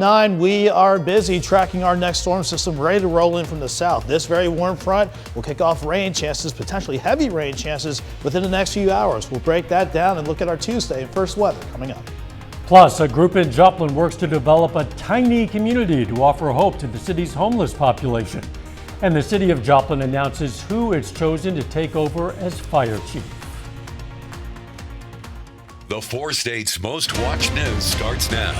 We are busy tracking our next storm system ready to roll in from the south. This very warm front will kick off rain chances, potentially heavy rain chances within the next few hours. We'll break that down and look at our Tuesday and first weather coming up. Plus, a group in Joplin works to develop a tiny community to offer hope to the city's homeless population. And the city of Joplin announces who it's chosen to take over as fire chief. The 4 states' most watched news starts now.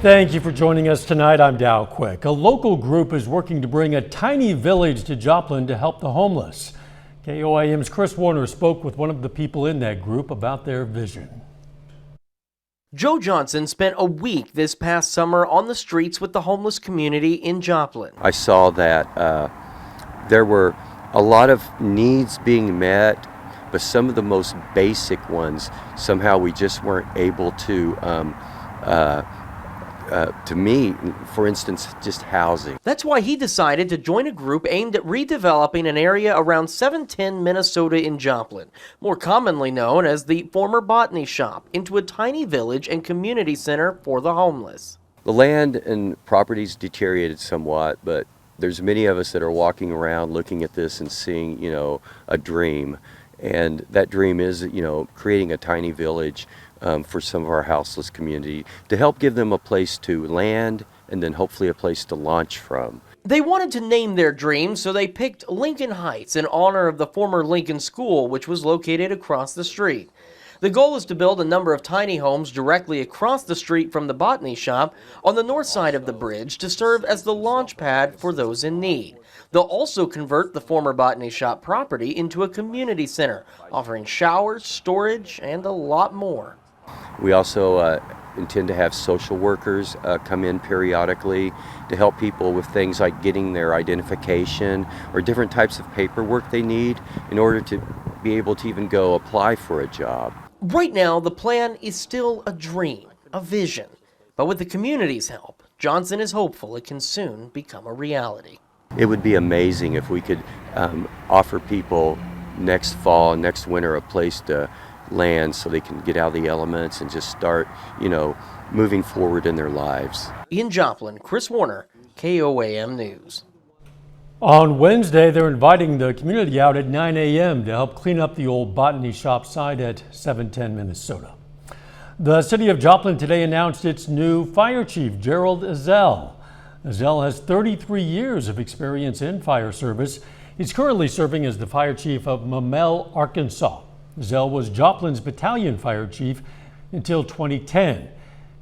Thank you for joining us tonight. I'm Dow Quick. A local group is working to bring a tiny village to Joplin to help the homeless. KOAM's Chris Warner spoke with one of the people in that group about their vision. Joe Johnson spent a week this past summer on the streets with the homeless community in Joplin. I saw that there were a lot of needs being met, but some of the most basic ones, somehow we just weren't able to meet. For instance, just housing. That's why he decided to join a group aimed at redeveloping an area around 710 Minnesota in Joplin, more commonly known as the former Botany Shop, into a tiny village and community center for the homeless. The land and properties deteriorated somewhat, but there's many of us that are walking around looking at this and seeing, a dream. And that dream is, creating a tiny village for some of our houseless community to help give them a place to land and then hopefully a place to launch from. They wanted to name their dream, so they picked Lincoln Heights in honor of the former Lincoln School, which was located across the street. The goal is to build a number of tiny homes directly across the street from the Botany Shop on the north side of the bridge to serve as the launch pad for those in need. They'll also convert the former Botany Shop property into a community center, offering showers, storage, and a lot more. We also intend to have social workers come in periodically to help people with things like getting their identification or different types of paperwork they need in order to be able to even go apply for a job. Right now, the plan is still a dream, a vision. But with the community's help, Johnson is hopeful it can soon become a reality. It would be amazing if we could offer people next fall, next winter, a place to land so they can get out of the elements and just start, moving forward in their lives. In Joplin, Chris Warner, KOAM News. On Wednesday, they're inviting the community out at 9 a.m. to help clean up the old Botany Shop site at 710 Minnesota. The city of Joplin today announced its new fire chief, Gerald Ezell. Ezell has 33 years of experience in fire service. He's currently serving as the fire chief of Mamel, Arkansas. Ezell was Joplin's battalion fire chief until 2010.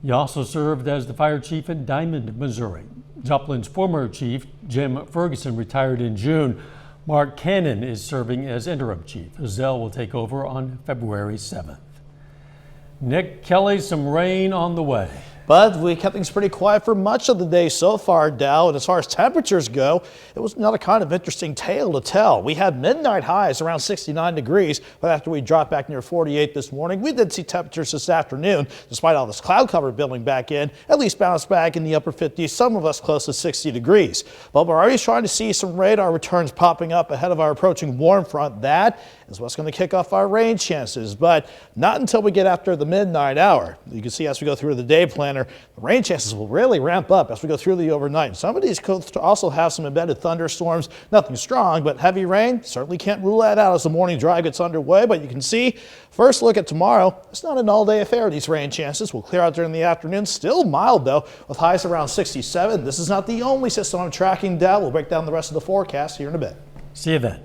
He also served as the fire chief in Diamond, Missouri. Joplin's former chief, Jim Ferguson, retired in June. Mark Cannon is serving as interim chief. Ezell will take over on February 7th. Nick Kelly, some rain on the way. But we kept things pretty quiet for much of the day so far, Dow. And as far as temperatures go, it was another kind of interesting tale to tell. We had midnight highs around 69 degrees, but after we dropped back near 48 this morning, we did see temperatures this afternoon, despite all this cloud cover building back in, at least bounced back in the upper 50s, some of us close to 60 degrees. But we're already trying to see some radar returns popping up ahead of our approaching warm front. That is what's going to kick off our rain chances, but not until we get after the midnight hour. You can see as we go through the day planner, the rain chances will really ramp up as we go through the overnight. Some of these could also have some embedded thunderstorms, nothing strong, but heavy rain. Certainly can't rule that out as the morning drive gets underway, but you can see, first look at tomorrow, it's not an all-day affair, these rain chances will clear out during the afternoon. Still mild, though, with highs around 67. This is not the only system I'm tracking down. We'll break down the rest of the forecast here in a bit. See you then.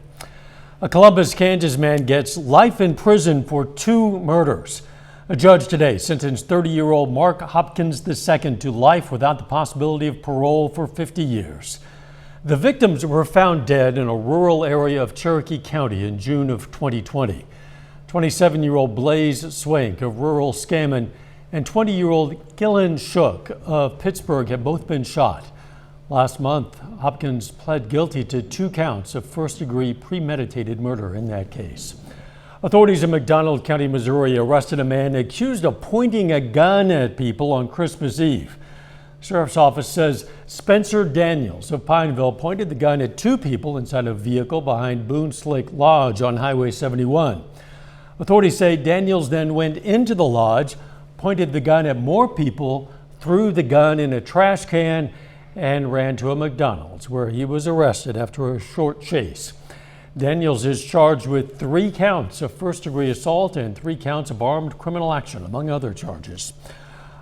A Columbus, Kansas man gets life in prison for 2 murders. A judge today sentenced 30-year-old Mark Hopkins II to life without the possibility of parole for 50 years. The victims were found dead in a rural area of Cherokee County in June of 2020. 27-year-old Blaze Swank of rural Scammon and 20-year-old Gillen Shook of Pittsburgh have both been shot. Last month, Hopkins pled guilty to 2 counts of first-degree premeditated murder in that case. Authorities in McDonald County, Missouri arrested a man accused of pointing a gun at people on Christmas Eve. Sheriff's office says Spencer Daniels of Pineville pointed the gun at 2 people inside a vehicle behind Boone Slick Lodge on Highway 71. Authorities say Daniels then went into the lodge, pointed the gun at more people, threw the gun in a trash can and ran to a McDonald's, where he was arrested after a short chase. Daniels is charged with 3 counts of first-degree assault and 3 counts of armed criminal action, among other charges.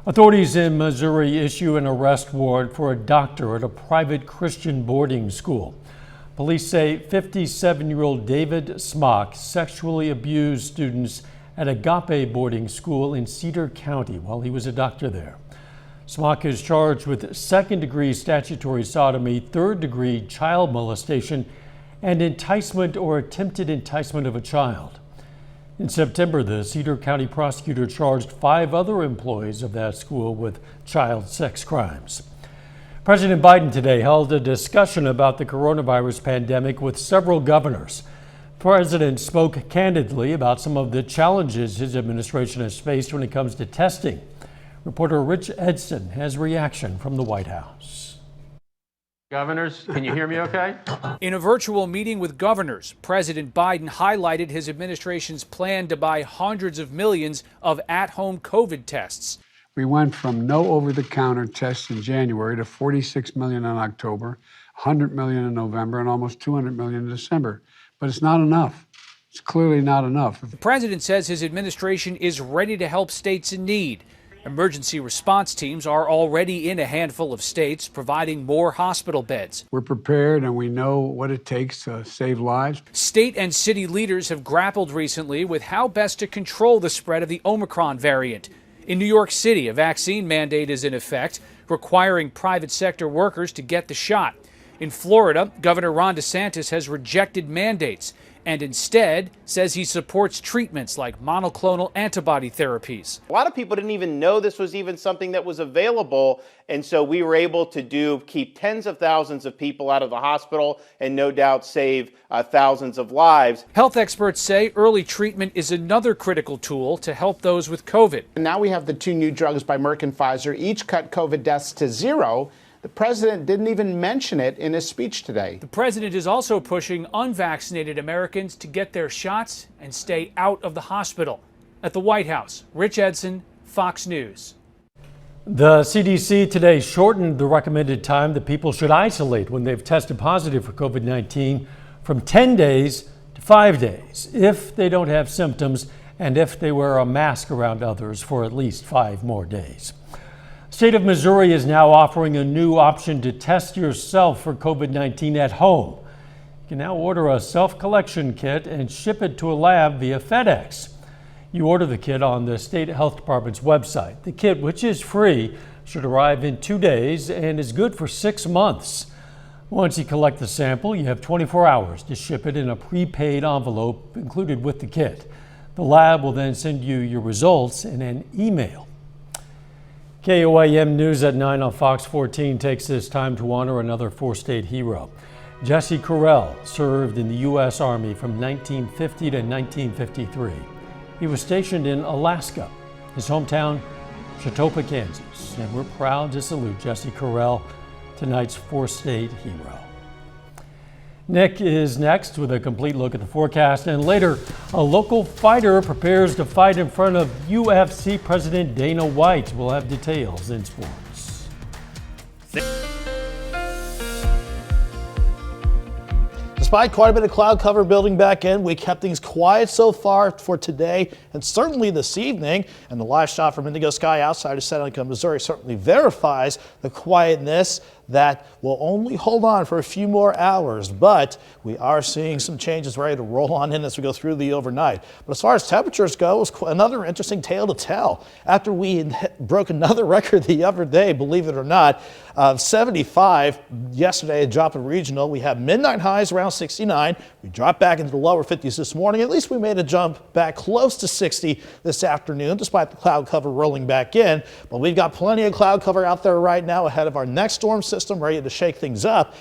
Authorities in Missouri issue an arrest warrant for a doctor at a private Christian boarding school. Police say 57-year-old David Smock sexually abused students at Agape boarding school in Cedar County while he was a doctor there. Smock is charged with second-degree statutory sodomy, third-degree child molestation, and enticement or attempted enticement of a child. In September, the Cedar County prosecutor charged 5 other employees of that school with child sex crimes. President Biden today held a discussion about the coronavirus pandemic with several governors. The president spoke candidly about some of the challenges his administration has faced when it comes to testing. Reporter Rich Edson has reaction from the White House. Governors, can you hear me okay? In a virtual meeting with governors, President Biden highlighted his administration's plan to buy hundreds of millions of at-home COVID tests. We went from no over-the-counter tests in January to 46 million in October, 100 million in November, and almost 200 million in December. But it's not enough. It's clearly not enough. The president says his administration is ready to help states in need. Emergency response teams are already in a handful of states, providing more hospital beds. We're prepared and we know what it takes to save lives. State and city leaders have grappled recently with how best to control the spread of the Omicron variant. In New York City, a vaccine mandate is in effect, requiring private sector workers to get the shot. In Florida, Governor Ron DeSantis has rejected mandates and instead says he supports treatments like monoclonal antibody therapies. A lot of people didn't even know this was even something that was available, and so we were able to keep tens of thousands of people out of the hospital and no doubt save thousands of lives. Health experts say early treatment is another critical tool to help those with COVID. And now we have the 2 new drugs by Merck and Pfizer, each cut COVID deaths to 0. The president didn't even mention it in his speech today. The president is also pushing unvaccinated Americans to get their shots and stay out of the hospital. At the White House, Rich Edson, Fox News. The CDC today shortened the recommended time that people should isolate when they've tested positive for COVID-19 from 10 days to 5 days if they don't have symptoms and if they wear a mask around others for at least 5 more days. The state of Missouri is now offering a new option to test yourself for COVID-19 at home. You can now order a self-collection kit and ship it to a lab via FedEx. You order the kit on the state health department's website. The kit, which is free, should arrive in 2 days and is good for 6 months. Once you collect the sample, you have 24 hours to ship it in a prepaid envelope included with the kit. The lab will then send you your results in an email. KOAM News at 9 on Fox 14 takes this time to honor another 4-state hero. Jesse Correll served in the U.S. Army from 1950 to 1953. He was stationed in Alaska, his hometown, Chautauqua, Kansas. And we're proud to salute Jesse Correll, tonight's 4-state hero. Nick is next with a complete look at the forecast, and later, a local fighter prepares to fight in front of UFC President Dana White. We'll have details in sports. Despite quite a bit of cloud cover building back in, we kept things quiet so far for today and certainly this evening. And the live shot from Indigo Sky outside of Seneca, Missouri certainly verifies the quietness that will only hold on for a few more hours, but we are seeing some changes ready to roll on in as we go through the overnight. But as far as temperatures go, it's another interesting tale to tell. After we broke another record the other day, believe it or not, 75 yesterday, a drop in regional. We have midnight highs around 69. We dropped back into the lower 50s this morning. At least we made a jump back close to 60 this afternoon, despite the cloud cover rolling back in. But we've got plenty of cloud cover out there right now ahead of our next storm system, ready to shake things up.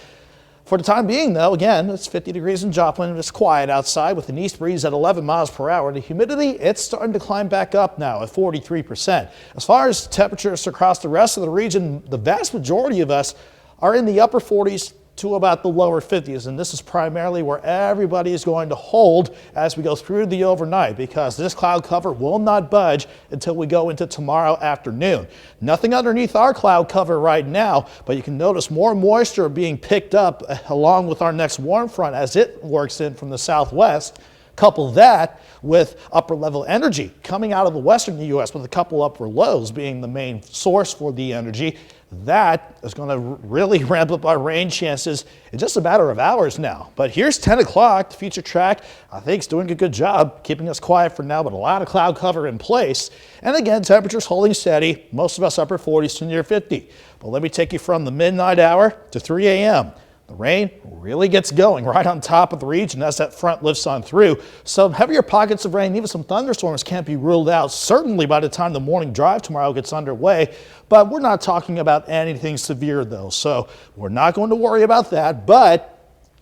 For the time being, though, again, it's 50 degrees in Joplin. It's quiet outside with an east breeze at 11 miles per hour. The humidity, it's starting to climb back up now at 43%. As far as temperatures across the rest of the region, the vast majority of us are in the upper 40s to about the lower 50s, and this is primarily where everybody is going to hold as we go through the overnight, because this cloud cover will not budge until we go into tomorrow afternoon. Nothing underneath our cloud cover right now, but you can notice more moisture being picked up along with our next warm front as it works in from the southwest. Couple that with upper level energy coming out of the western U.S. with a couple upper lows being the main source for the energy. That is going to really ramp up our rain chances in just a matter of hours now. But here's 10 o'clock. The future track, I think, is doing a good job keeping us quiet for now, but a lot of cloud cover in place. And again, temperatures holding steady. Most of us upper 40s to near 50. But let me take you from the midnight hour to 3 a.m. The rain really gets going right on top of the region as that front lifts on through. Some heavier pockets of rain, even some thunderstorms can't be ruled out, certainly by the time the morning drive tomorrow gets underway. But we're not talking about anything severe, though, so we're not going to worry about that. But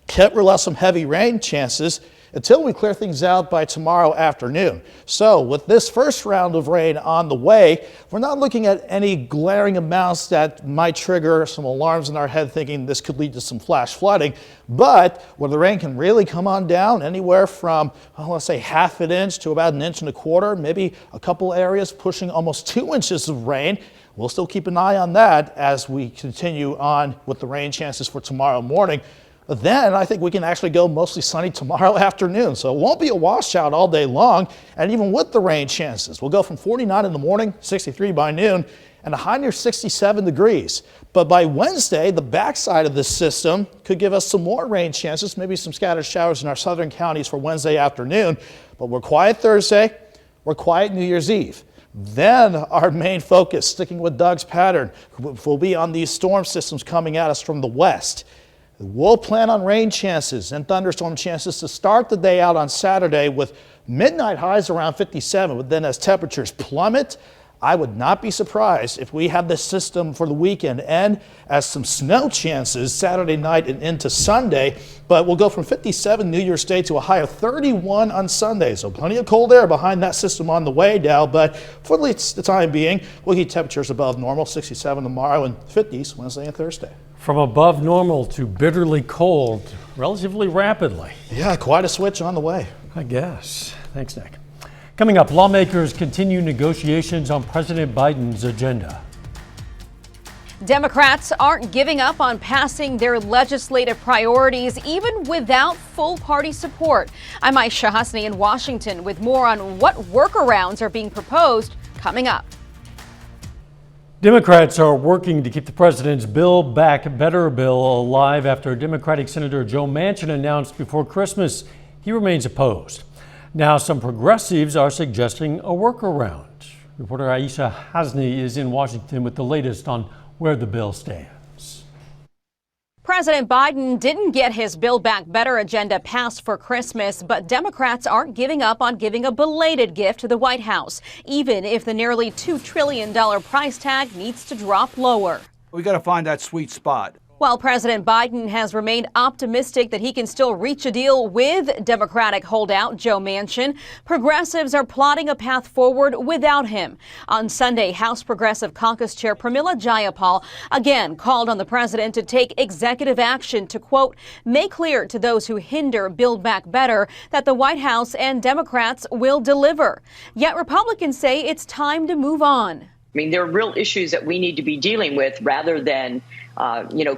can't rule out some heavy rain chances until we clear things out by tomorrow afternoon. So with this first round of rain on the way, we're not looking at any glaring amounts that might trigger some alarms in our head thinking this could lead to some flash flooding. But where the rain can really come on down anywhere from, well, let's say half an inch to about 1.25 inches, maybe a couple areas pushing almost 2 inches of rain. We'll still keep an eye on that as we continue on with the rain chances for tomorrow morning. But then I think we can actually go mostly sunny tomorrow afternoon. So it won't be a washout all day long. And even with the rain chances, we'll go from 49 in the morning, 63 by noon, and a high near 67 degrees. But by Wednesday, the backside of this system could give us some more rain chances, maybe some scattered showers in our southern counties for Wednesday afternoon. But we're quiet Thursday, we're quiet New Year's Eve. Then our main focus, sticking with Doug's pattern, will be on these storm systems coming at us from the west. We'll plan on rain chances and thunderstorm chances to start the day out on Saturday with midnight highs around 57. But then as temperatures plummet, I would not be surprised if we have this system for the weekend and as some snow chances Saturday night and into Sunday. But we'll go from 57 New Year's Day to a high of 31 on Sunday. So plenty of cold air behind that system on the way down. But for the time being, we'll keep temperatures above normal, 67 tomorrow and 50s Wednesday and Thursday. From above normal to bitterly cold relatively rapidly. Yeah, quite a switch on the way. I guess. Thanks, Nick. Coming up, lawmakers continue negotiations on President Biden's agenda. Democrats aren't giving up on passing their legislative priorities, even without full party support. I'm Aisha Hasni in Washington with more on what workarounds are being proposed coming up. Democrats are working to keep the president's Build Back Better bill alive after Democratic Senator Joe Manchin announced before Christmas he remains opposed. Now some progressives are suggesting a workaround. Reporter Aisha Hasni is in Washington with the latest on where the bill stands. President Biden didn't get his Build Back Better agenda passed for Christmas, but Democrats aren't giving up on giving a belated gift to the White House, even if the nearly $2 trillion price tag needs to drop lower. We got to find that sweet spot. While President Biden has remained optimistic that he can still reach a deal with Democratic holdout Joe Manchin, progressives are plotting a path forward without him. On Sunday, House Progressive Caucus Chair Pramila Jayapal again called on the president to take executive action to, quote, make clear to those who hinder Build Back Better that the White House and Democrats will deliver. Yet Republicans say it's time to move on. I mean, there are real issues that we need to be dealing with rather than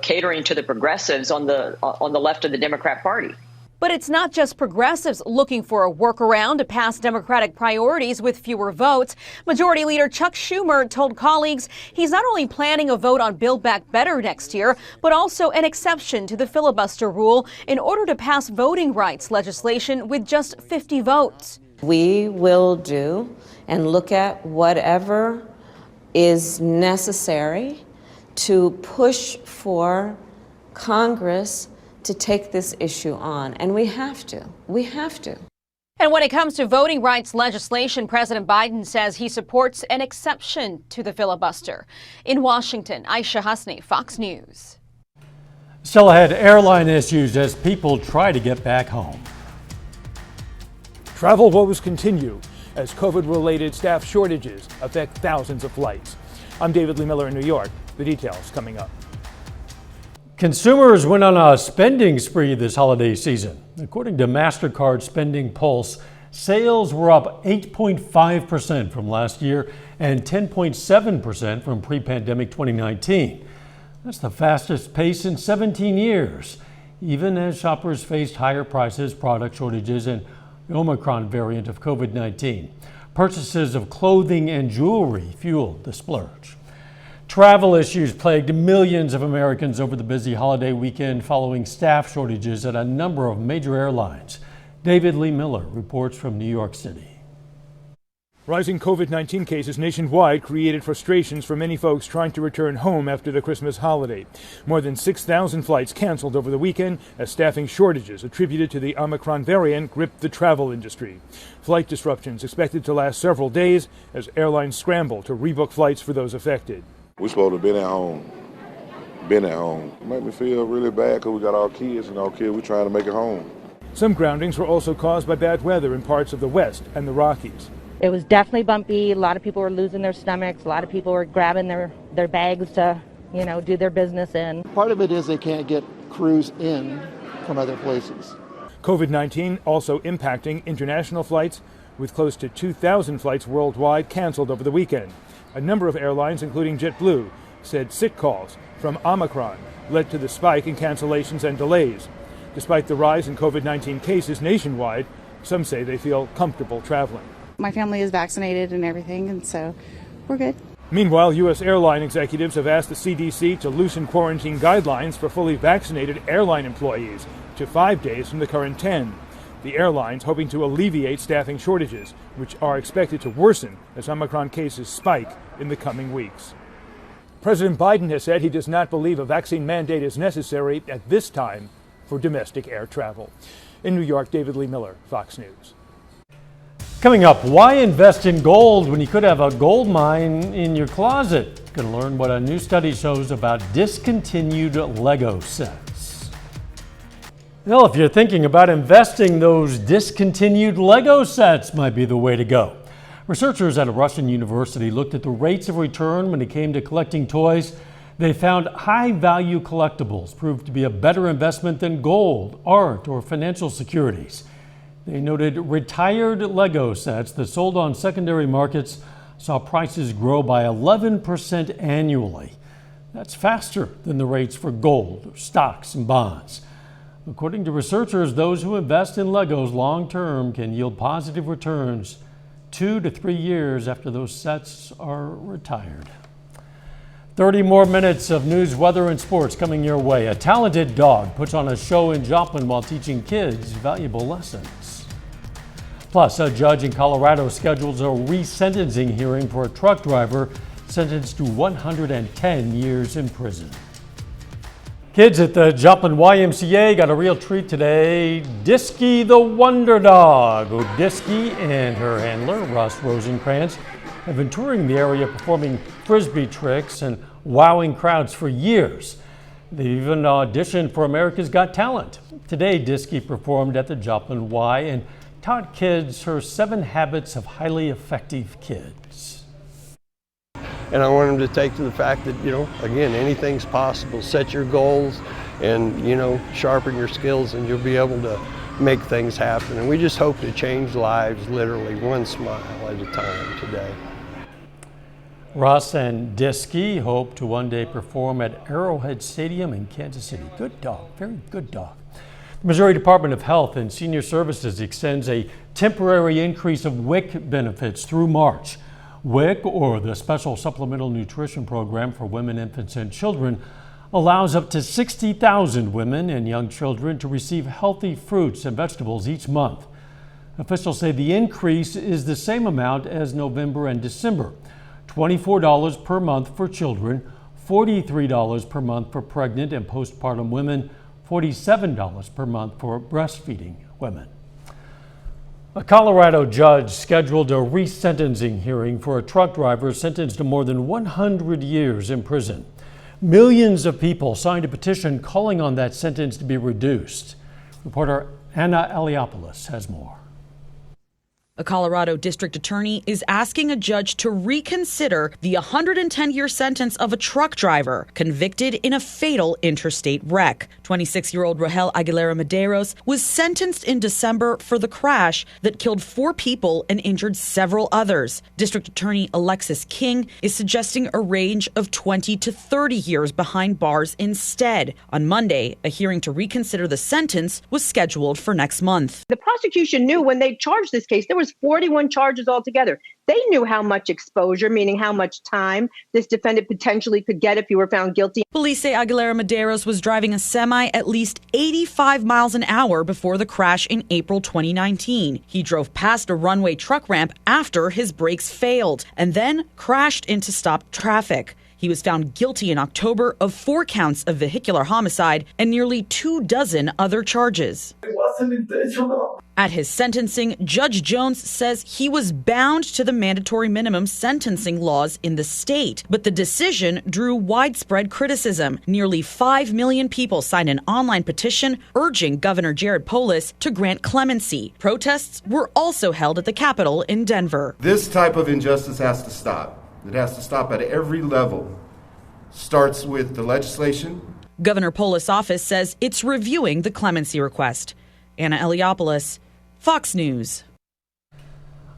catering to the progressives on the left of the Democrat Party. But it's not just progressives looking for a workaround to pass Democratic priorities with fewer votes. Majority Leader Chuck Schumer told colleagues he's not only planning a vote on Build Back Better next year, but also an exception to the filibuster rule in order to pass voting rights legislation with just 50 votes. We will do and look at whatever is necessary to push for Congress to take this issue on. And we have to. We have to. And when it comes to voting rights legislation, President Biden says he supports an exception to the filibuster. In Washington, Aisha Hasni, Fox News. Still ahead, airline issues as people try to get back home. Travel woes continue as COVID-related staff shortages affect thousands of flights. I'm David Lee Miller in New York. The details coming up. Consumers went on a spending spree this holiday season. According to MasterCard Spending Pulse, sales were up 8.5% from last year and 10.7% from pre-pandemic 2019. That's the fastest pace in 17 years, even as shoppers faced higher prices, product shortages, and the Omicron variant of COVID-19. Purchases of clothing and jewelry fueled the splurge. Travel issues plagued millions of Americans over the busy holiday weekend following staff shortages at a number of major airlines. David Lee Miller reports from New York City. Rising COVID-19 cases nationwide created frustrations for many folks trying to return home after the Christmas holiday. More than 6,000 flights canceled over the weekend as staffing shortages attributed to the Omicron variant gripped the travel industry. Flight disruptions expected to last several days as airlines scramble to rebook flights for those affected. We're supposed to have been at home. It made me feel really bad because we got our kids and we're trying to make it home. Some groundings were also caused by bad weather in parts of the West and the Rockies. It was definitely bumpy. A lot of people were losing their stomachs. A lot of people were grabbing their bags to, do their business in. Part of it is they can't get crews in from other places. COVID-19 also impacting international flights, with close to 2,000 flights worldwide canceled over the weekend. A number of airlines, including JetBlue, said sick calls from Omicron led to the spike in cancellations and delays. Despite the rise in COVID-19 cases nationwide, some say they feel comfortable traveling. My family is vaccinated and everything, and so we're good. Meanwhile, U.S. airline executives have asked the CDC to loosen quarantine guidelines for fully vaccinated airline employees to 5 days from the current 10. The airlines hoping to alleviate staffing shortages, which are expected to worsen as Omicron cases spike in the coming weeks. President Biden has said he does not believe a vaccine mandate is necessary at this time for domestic air travel. In New York, David Lee Miller, Fox News. Coming up, why invest in gold when you could have a gold mine in your closet? Going to learn what a new study shows about discontinued Lego sets. Well, if you're thinking about investing, those discontinued Lego sets might be the way to go. Researchers at a Russian university looked at the rates of return when it came to collecting toys. They found high-value collectibles proved to be a better investment than gold, art, or financial securities. They noted retired Lego sets that sold on secondary markets saw prices grow by 11% annually. That's faster than the rates for gold, stocks, and bonds. According to researchers, those who invest in Legos long-term can yield positive returns 2 to 3 years after those sets are retired. 30 more minutes of news, weather, and sports coming your way. A talented dog puts on a show in Joplin while teaching kids valuable lessons. Plus, a judge in Colorado schedules a resentencing hearing for a truck driver sentenced to 110 years in prison. Kids at the Joplin YMCA got a real treat today. Disky the Wonder Dog. Disky and her handler, Russ Rosenkrantz, have been touring the area performing frisbee tricks and wowing crowds for years. They even auditioned for America's Got Talent. Today, Disky performed at the Joplin Y and taught kids her 7 habits of highly effective kids. And I want them to take to the fact that, again, anything's possible. Set your goals and, sharpen your skills and you'll be able to make things happen. And we just hope to change lives literally one smile at a time today. Russ and Disky hope to one day perform at Arrowhead Stadium in Kansas City. Good dog, very good dog. The Missouri Department of Health and Senior Services extends a temporary increase of WIC benefits through March. WIC, or the Special Supplemental Nutrition Program for Women, Infants, and Children, allows up to 60,000 women and young children to receive healthy fruits and vegetables each month. Officials say the increase is the same amount as November and December, $24 per month for children, $43 per month for pregnant and postpartum women, $47 per month for breastfeeding women. A Colorado judge scheduled a resentencing hearing for a truck driver sentenced to more than 100 years in prison. Millions of people signed a petition calling on that sentence to be reduced. Reporter Anna Eliopoulos has more. A Colorado district attorney is asking a judge to reconsider the 110-year sentence of a truck driver convicted in a fatal interstate wreck. 26-year-old Rahel Aguilera Medeiros was sentenced in December for the crash that killed 4 people and injured several others. District Attorney Alexis King is suggesting a range of 20 to 30 years behind bars instead. On Monday, a hearing to reconsider the sentence was scheduled for next month. The prosecution knew when they charged this case, there was 41 charges altogether. They knew how much exposure, meaning how much time this defendant potentially could get if he were found guilty. Police say Aguilera Medeiros was driving a semi at least 85 miles an hour before the crash in April 2019. He drove past a runway truck ramp after his brakes failed and then crashed into stopped traffic. He was found guilty in October of 4 counts of vehicular homicide and nearly 24 other charges. It wasn't intentional. At his sentencing, Judge Jones says he was bound to the mandatory minimum sentencing laws in the state. But the decision drew widespread criticism. Nearly 5 million people signed an online petition urging Governor Jared Polis to grant clemency. Protests were also held at the Capitol in Denver. This type of injustice has to stop. It has to stop at every level. Starts with the legislation. Governor Polis' office says it's reviewing the clemency request. Anna Eliopoulos, Fox News.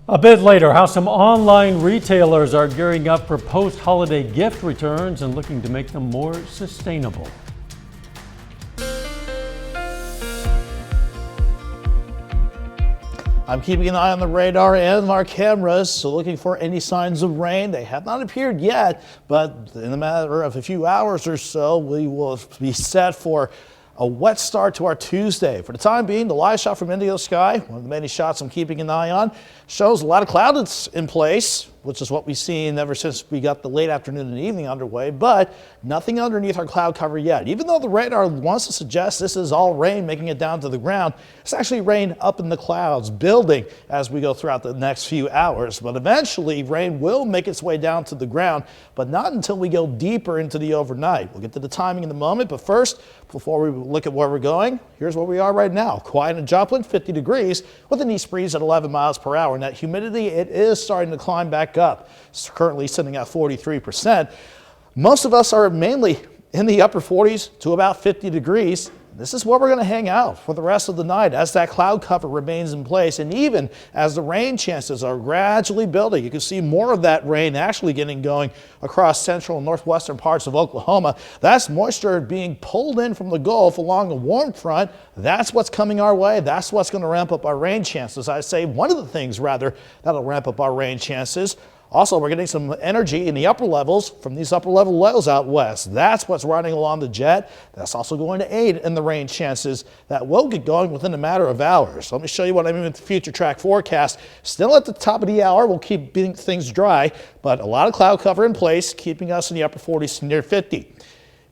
A bit later, how some online retailers are gearing up for post-holiday gift returns and looking to make them more sustainable. I'm keeping an eye on the radar and our cameras, so looking for any signs of rain. They have not appeared yet, but in a matter of a few hours or so, we will be set for a wet start to our Tuesday. For the time being, the live shot from Indigo Sky, one of the many shots I'm keeping an eye on, shows a lot of cloudiness in place, which is what we've seen ever since we got the late afternoon and evening underway, but nothing underneath our cloud cover yet. Even though the radar wants to suggest this is all rain making it down to the ground, it's actually rain up in the clouds building as we go throughout the next few hours. But eventually rain will make its way down to the ground, but not until we go deeper into the overnight. We'll get to the timing in a moment, but first, before we look at where we're going, here's where we are right now. Quiet in Joplin, 50 degrees with an east breeze at 11 miles per hour. And that humidity, it is starting to climb back up. It's currently sitting at 43%. Most of us are mainly in the upper 40s to about 50 degrees. This is where we're going to hang out for the rest of the night as that cloud cover remains in place. And even as the rain chances are gradually building, you can see more of that rain actually getting going across central and northwestern parts of Oklahoma. That's moisture being pulled in from the Gulf along a warm front. That's what's coming our way. That's what's going to ramp up our rain chances. I say one of the things, rather, that'll ramp up our rain chances. Also, we're getting some energy in the upper levels from these upper level lows out west. That's what's riding along the jet. That's also going to aid in the rain chances that will get going within a matter of hours. Let me show you what I mean with the future track forecast. Still at the top of the hour, we'll keep things dry, but a lot of cloud cover in place, keeping us in the upper 40s to near 50.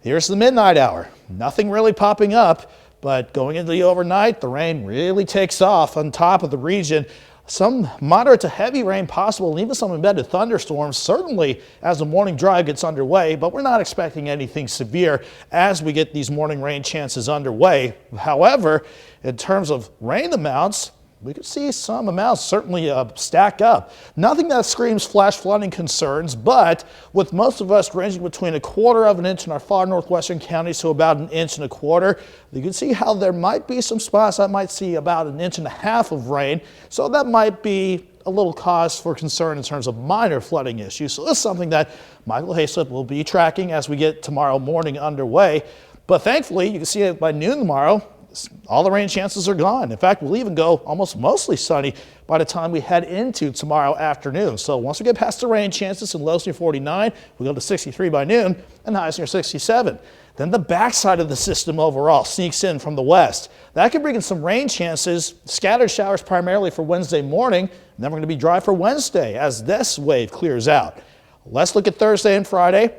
Here's the midnight hour. Nothing really popping up, but going into the overnight, the rain really takes off on top of the region. Some moderate to heavy rain possible, and even some embedded thunderstorms, certainly as the morning drive gets underway, but we're not expecting anything severe as we get these morning rain chances underway. However, in terms of rain amounts, we could see some amounts certainly stack up. Nothing that screams flash flooding concerns, but with most of us ranging between 1/4 of an inch in our far northwestern counties to about 1.25 inches, you can see how there might be some spots that might see about 1.5 inches of rain. So that might be a little cause for concern in terms of minor flooding issues. So this is something that Michael Hayslip will be tracking as we get tomorrow morning underway. But thankfully, you can see it by noon tomorrow, all the rain chances are gone. In fact, we'll even go almost mostly sunny by the time we head into tomorrow afternoon. So once we get past the rain chances in lows near 49, we go to 63 by noon and highs near 67. Then the backside of the system overall sneaks in from the west. That could bring in some rain chances, scattered showers primarily for Wednesday morning, and then we're going to be dry for Wednesday as this wave clears out. Let's look at Thursday and Friday.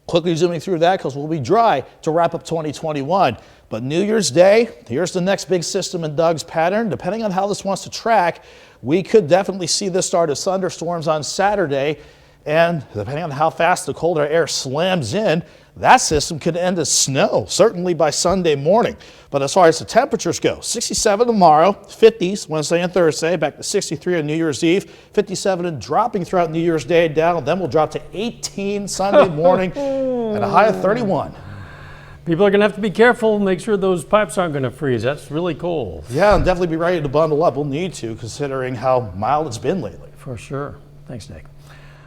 Quickly zooming through that because we'll be dry to wrap up 2021. But New Year's Day, here's the next big system in Doug's pattern. Depending on how this wants to track, we could definitely see the start of thunderstorms on Saturday. And depending on how fast the colder air slams in, That system could end as snow, certainly by Sunday morning. But as far as the temperatures go, 67 tomorrow, 50s Wednesday and Thursday, back to 63 on New Year's Eve, 57 and dropping throughout New Year's Day down. Then we'll drop to 18 Sunday morning and a high of 31. People are going to have to be careful, make sure those pipes aren't going to freeze. That's really cold. Yeah, and definitely be ready to bundle up. We'll need to, considering how mild it's been lately. For sure. Thanks, Nick.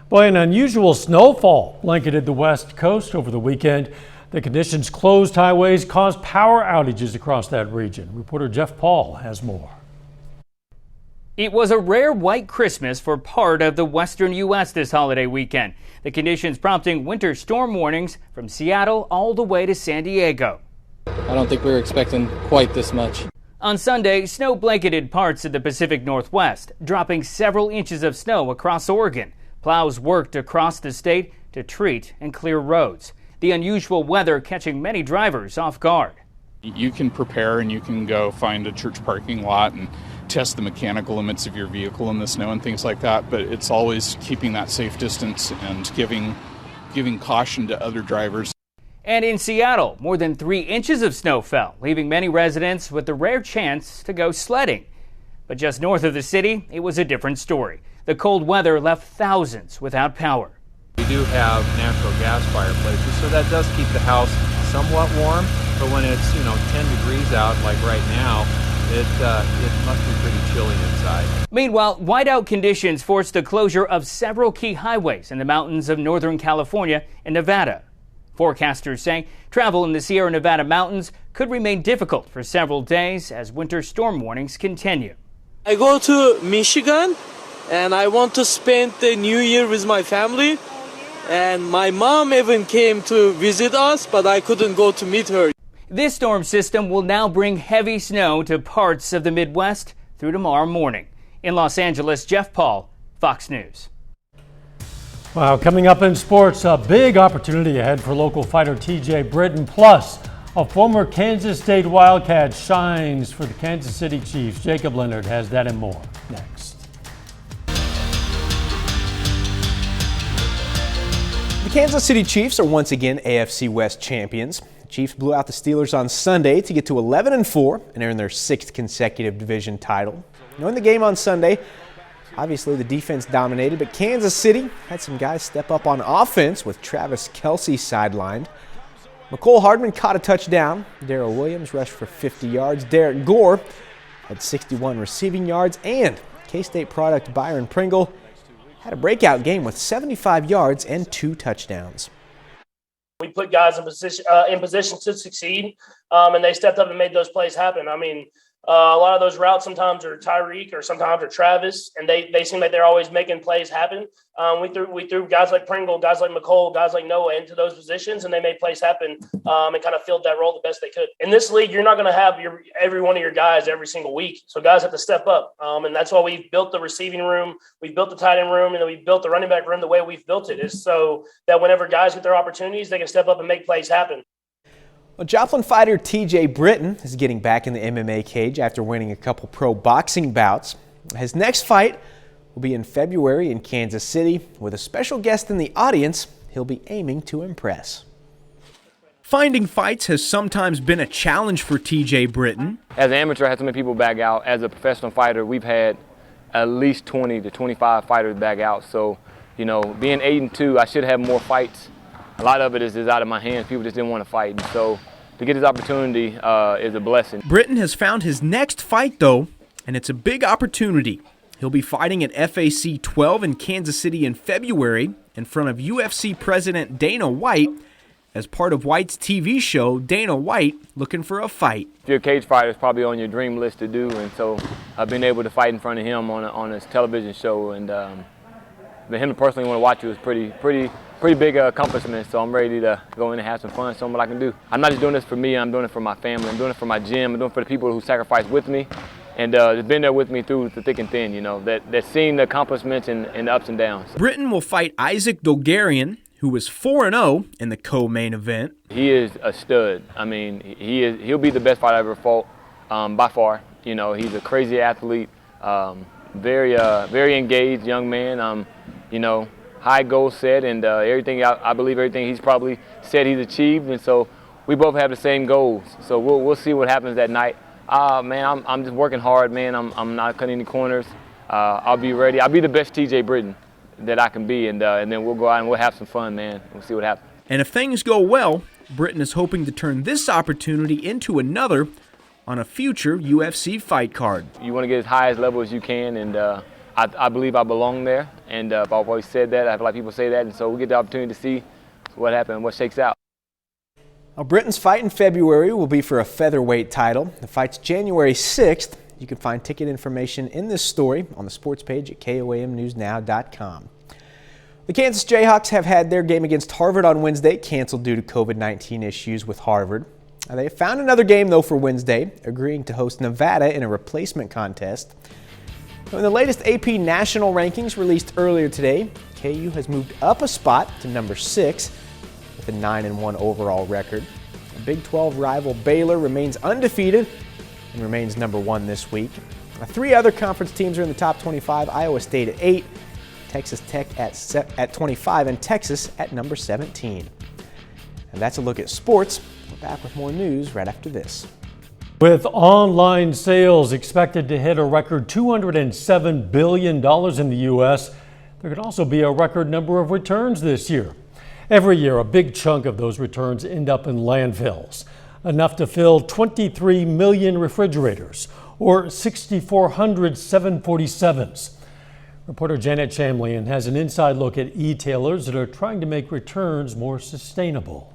Boy, an unusual snowfall blanketed the West Coast over the weekend. The conditions closed highways, caused power outages across that region. Reporter Jeff Paul has more. It was a rare white Christmas for part of the western U.S. this holiday weekend. The conditions prompting winter storm warnings from Seattle all the way to San Diego. I don't think we were expecting quite this much. On Sunday, snow blanketed parts of the Pacific Northwest, dropping several inches of snow across Oregon. Plows worked across the state to treat and clear roads. The unusual weather catching many drivers off guard. You can prepare and you can go find a church parking lot and test the mechanical limits of your vehicle in the snow and things like that, but it's always keeping that safe distance and giving caution to other drivers. And in Seattle, more than 3 inches of snow fell, leaving many residents with the rare chance to go sledding. But just north of the city, it was a different story. The cold weather left thousands without power. We do have natural gas fireplaces, so that does keep the house somewhat warm. But when it's 10 degrees out, like right now, it must be pretty chilly inside. Meanwhile, whiteout conditions forced the closure of several key highways in the mountains of Northern California and Nevada. Forecasters say travel in the Sierra Nevada mountains could remain difficult for several days as winter storm warnings continue. I go to Michigan and I want to spend the New Year with my family. And my mom even came to visit us, but I couldn't go to meet her. This storm system will now bring heavy snow to parts of the Midwest through tomorrow morning. In Los Angeles, Jeff Paul, Fox News. Wow, coming up in sports, a big opportunity ahead for local fighter TJ Britton. Plus, a former Kansas State Wildcat shines for the Kansas City Chiefs. Jacob Leonard has that and more next. The Kansas City Chiefs are once again AFC West champions. The Chiefs blew out the Steelers on Sunday to get to 11-4 and earn their 6th consecutive division title. In the game on Sunday, obviously the defense dominated, but Kansas City had some guys step up on offense with Travis Kelce sidelined. McCole Hardman caught a touchdown. Darrell Williams rushed for 50 yards. Derek Gore had 61 receiving yards, and K-State product Byron Pringle had a breakout game with 75 yards and 2 touchdowns. We put guys in position to succeed, and they stepped up and made those plays happen. I mean, a lot of those routes sometimes are Tyreek or sometimes are Travis, and they seem like they're always making plays happen. We threw guys like Pringle, guys like McCole, guys like Noah into those positions, and they made plays happen and kind of filled that role the best they could. In this league, you're not going to have every one of your guys every single week, so guys have to step up, and that's why we've built the receiving room, we've built the tight end room, and then we've built the running back room the way we've built it, is so that whenever guys get their opportunities, they can step up and make plays happen. Well, Joplin fighter TJ Britton is getting back in the MMA cage after winning a couple pro boxing bouts. His next fight will be in February in Kansas City. With a special guest in the audience, he'll be aiming to impress. Finding fights has sometimes been a challenge for TJ Britton. As an amateur, I had so many people back out. As a professional fighter, we've had at least 20 to 25 fighters back out. So, being 8-2, I should have more fights. A lot of it is out of my hands. People just didn't want to fight. And so to get this opportunity is a blessing. Britton has found his next fight, though, and it's a big opportunity. He'll be fighting at FAC 12 in Kansas City in February in front of UFC President Dana White as part of White's TV show, Dana White Looking for a Fight. If you're a cage fighter, it's probably on your dream list to do, and so I've been able to fight in front of him on his television show, and him to personally want to watch you is pretty big accomplishment, so I'm ready to go in and have some fun, show them what I can do. I'm not just doing this for me, I'm doing it for my family, I'm doing it for my gym, I'm doing it for the people who sacrifice with me, and they've been there with me through the thick and thin, that seeing the accomplishments and the ups and downs. Britton will fight Isaac Dolgarian, who was 4-0 in the co-main event. He is a stud. I mean, he'll be the best fighter I ever fought, by far. He's a crazy athlete, very engaged young man. high goal set, and everything. I believe everything he's probably said he's achieved, and so we both have the same goals. So we'll see what happens that night. Man, I'm just working hard, man. I'm not cutting any corners. I'll be ready. I'll be the best TJ Britton that I can be, and then we'll go out and we'll have some fun, man. We'll see what happens. And if things go well, Britton is hoping to turn this opportunity into another on a future UFC fight card. You want to get as high as level as you can, and I believe I belong there, and I've always said that. I have a lot of people say that, and so we get the opportunity to see what happens and what shakes out. Now, Britton's fight in February will be for a featherweight title. The fight's January 6th. You can find ticket information in this story on the sports page at KOAMnewsnow.com. The Kansas Jayhawks have had their game against Harvard on Wednesday canceled due to COVID-19 issues with Harvard. Now, they found another game, though, for Wednesday, agreeing to host Nevada in a replacement contest. In the latest AP national rankings released earlier today, KU has moved up a spot to number 6 with a 9-1 overall record. The Big 12 rival Baylor remains undefeated and remains number 1 this week. Now, 3 other conference teams are in the top 25, Iowa State at 8, Texas Tech at 25, and Texas at number 17. And that's a look at sports. We're back with more news right after this. With online sales expected to hit a record $207 billion in the U.S., there could also be a record number of returns this year. Every year, a big chunk of those returns end up in landfills, enough to fill 23 million refrigerators or 6,400 747s. Reporter Janet Chamlian has an inside look at e-tailers that are trying to make returns more sustainable.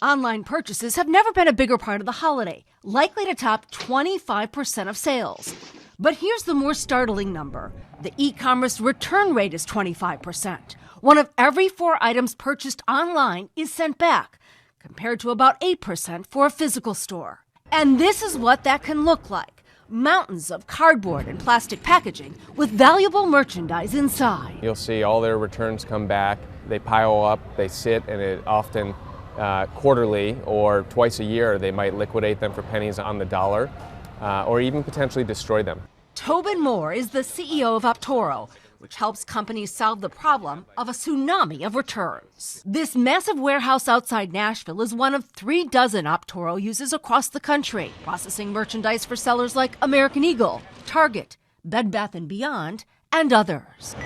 Online purchases have never been a bigger part of the holiday, likely to top 25% of sales. But here's the more startling number. The e-commerce return rate is 25%. 1 of every 4 items purchased online is sent back, compared to about 8% for a physical store. And this is what that can look like. Mountains of cardboard and plastic packaging with valuable merchandise inside. You'll see all their returns come back. They pile up, they sit, and it often quarterly or twice a year they might liquidate them for pennies on the dollar or even potentially destroy them. Tobin Moore is the CEO of Optoro, which helps companies solve the problem of a tsunami of returns. This massive warehouse outside Nashville is one of 3 dozen Optoro uses across the country, processing merchandise for sellers like American Eagle, Target, Bed Bath & Beyond, and others.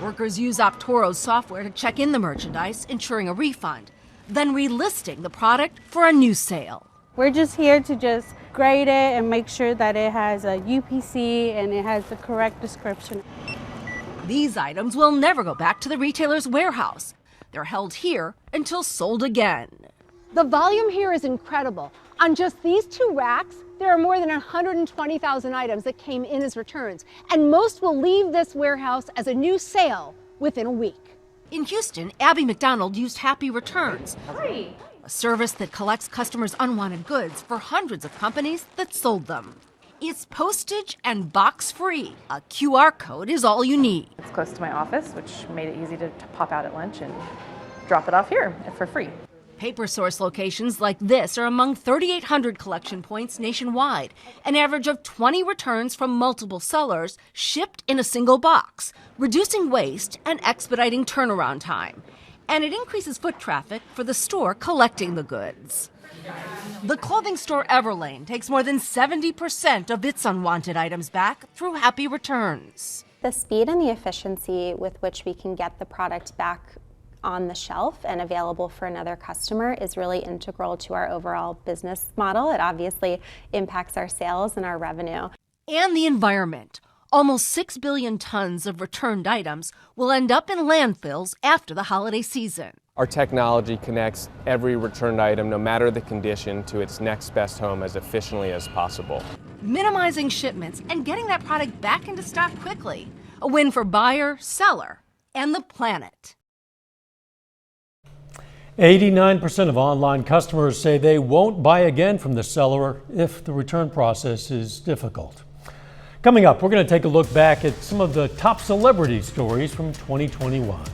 Workers use Optoro's software to check in the merchandise, ensuring a refund, then relisting the product for a new sale. We're just here to just grade it and make sure that it has a UPC and it has the correct description. These items will never go back to the retailer's warehouse. They're held here until sold again. The volume here is incredible. On just these 2 racks, there are more than 120,000 items that came in as returns, and most will leave this warehouse as a new sale within a week. In Houston, Abby McDonald used Happy Returns, a service that collects customers' unwanted goods for hundreds of companies that sold them. It's postage and box free. A QR code is all you need. It's close to my office, which made it easy to pop out at lunch and drop it off here for free. Paper Source locations like this are among 3,800 collection points nationwide, an average of 20 returns from multiple sellers shipped in a single box, reducing waste and expediting turnaround time. And it increases foot traffic for the store collecting the goods. The clothing store Everlane takes more than 70% of its unwanted items back through Happy Returns. The speed and the efficiency with which we can get the product back on the shelf and available for another customer is really integral to our overall business model. It obviously impacts our sales and our revenue. And the environment. Almost 6 billion tons of returned items will end up in landfills after the holiday season. Our technology connects every returned item, no matter the condition, to its next best home as efficiently as possible. Minimizing shipments and getting that product back into stock quickly. A win for buyer, seller, and the planet. 89% of online customers say they won't buy again from the seller if the return process is difficult. Coming up, we're going to take a look back at some of the top celebrity stories from 2021.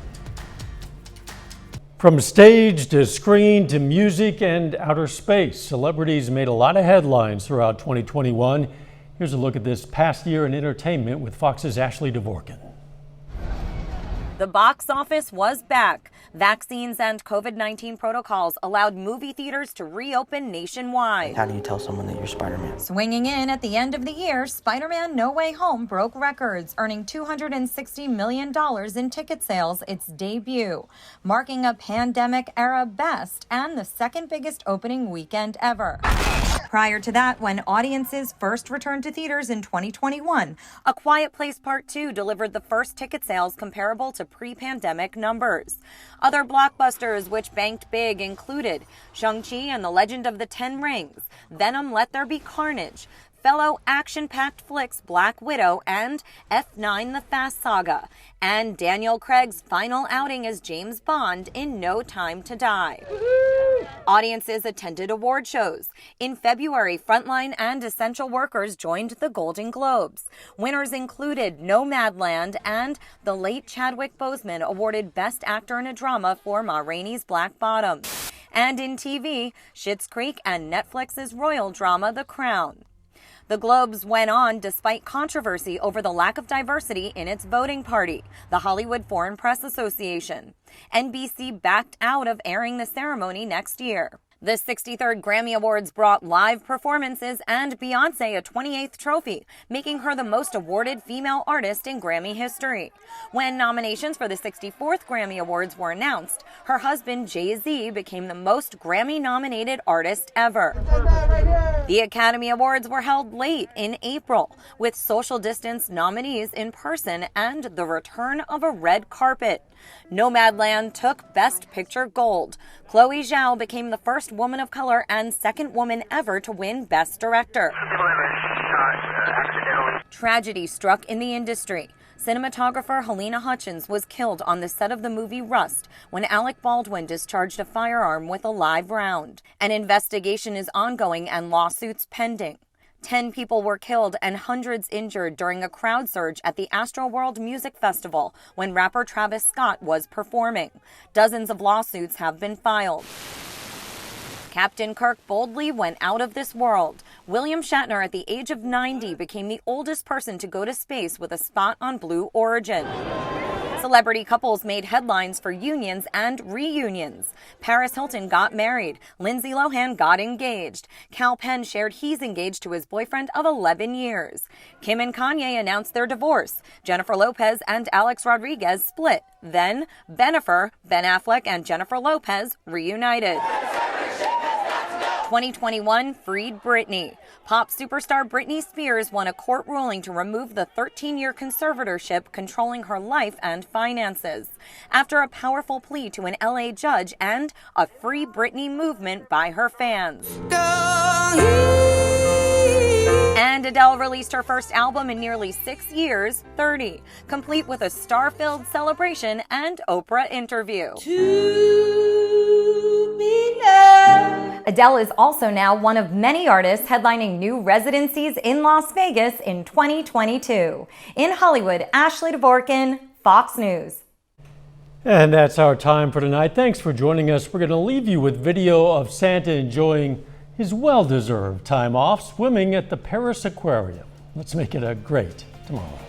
From stage to screen to music and outer space, celebrities made a lot of headlines throughout 2021. Here's a look at this past year in entertainment with Fox's Ashley Dvorkin. The box office was back. Vaccines and COVID-19 protocols allowed movie theaters to reopen nationwide. How do you tell someone that you're Spider-Man? Swinging in at the end of the year, Spider-Man No Way Home broke records, earning $260 million in ticket sales its debut, marking a pandemic-era best and the second biggest opening weekend ever. Prior to that, when audiences first returned to theaters in 2021, A Quiet Place Part 2 delivered the first ticket sales comparable to pre-pandemic numbers. Other blockbusters which banked big included Shang-Chi and the Legend of the Ten Rings, Venom: Let There Be Carnage, fellow action-packed flicks Black Widow and F9: The Fast Saga, and Daniel Craig's final outing as James Bond in No Time to Die. Audiences attended award shows. In February, frontline and essential workers joined the Golden Globes. Winners included Nomadland, and the late Chadwick Boseman awarded Best Actor in a Drama for Ma Rainey's Black Bottom. And in TV, Schitt's Creek and Netflix's royal drama The Crown. The Globes went on despite controversy over the lack of diversity in its voting party, the Hollywood Foreign Press Association. NBC backed out of airing the ceremony next year. The 63rd Grammy Awards brought live performances and Beyoncé a 28th trophy, making her the most awarded female artist in Grammy history. When nominations for the 64th Grammy Awards were announced, her husband Jay-Z became the most Grammy-nominated artist ever. The Academy Awards were held late in April, with social distance nominees in person and the return of a red carpet. Nomadland took Best Picture Gold. Chloe Zhao became the first woman of color and second woman ever to win Best Director. Tragedy struck in the industry. Cinematographer Helena Hutchins was killed on the set of the movie Rust when Alec Baldwin discharged a firearm with a live round. An investigation is ongoing and lawsuits pending. 10 people were killed and hundreds injured during a crowd surge at the Astroworld Music Festival when rapper Travis Scott was performing. Dozens of lawsuits have been filed. Captain Kirk boldly went out of this world. William Shatner, at the age of 90, became the oldest person to go to space with a spot on Blue Origin. Celebrity couples made headlines for unions and reunions. Paris Hilton got married. Lindsay Lohan got engaged. Cal Penn shared he's engaged to his boyfriend of 11 years. Kim and Kanye announced their divorce. Jennifer Lopez and Alex Rodriguez split. Then, Bennifer, Ben Affleck, and Jennifer Lopez reunited. 2021 freed Britney. Pop superstar Britney Spears won a court ruling to remove the 13-year conservatorship controlling her life and finances, after a powerful plea to an LA judge and a Free Britney movement by her fans. And Adele released her first album in nearly 6 years, 30, complete with a star-filled celebration and Oprah interview. Adele is also now one of many artists headlining new residencies in Las Vegas in 2022. In Hollywood, Ashley Dvorkin, Fox News. And that's our time for tonight. Thanks for joining us. We're going to leave you with video of Santa enjoying his well-deserved time off swimming at the Paris Aquarium. Let's make it a great tomorrow.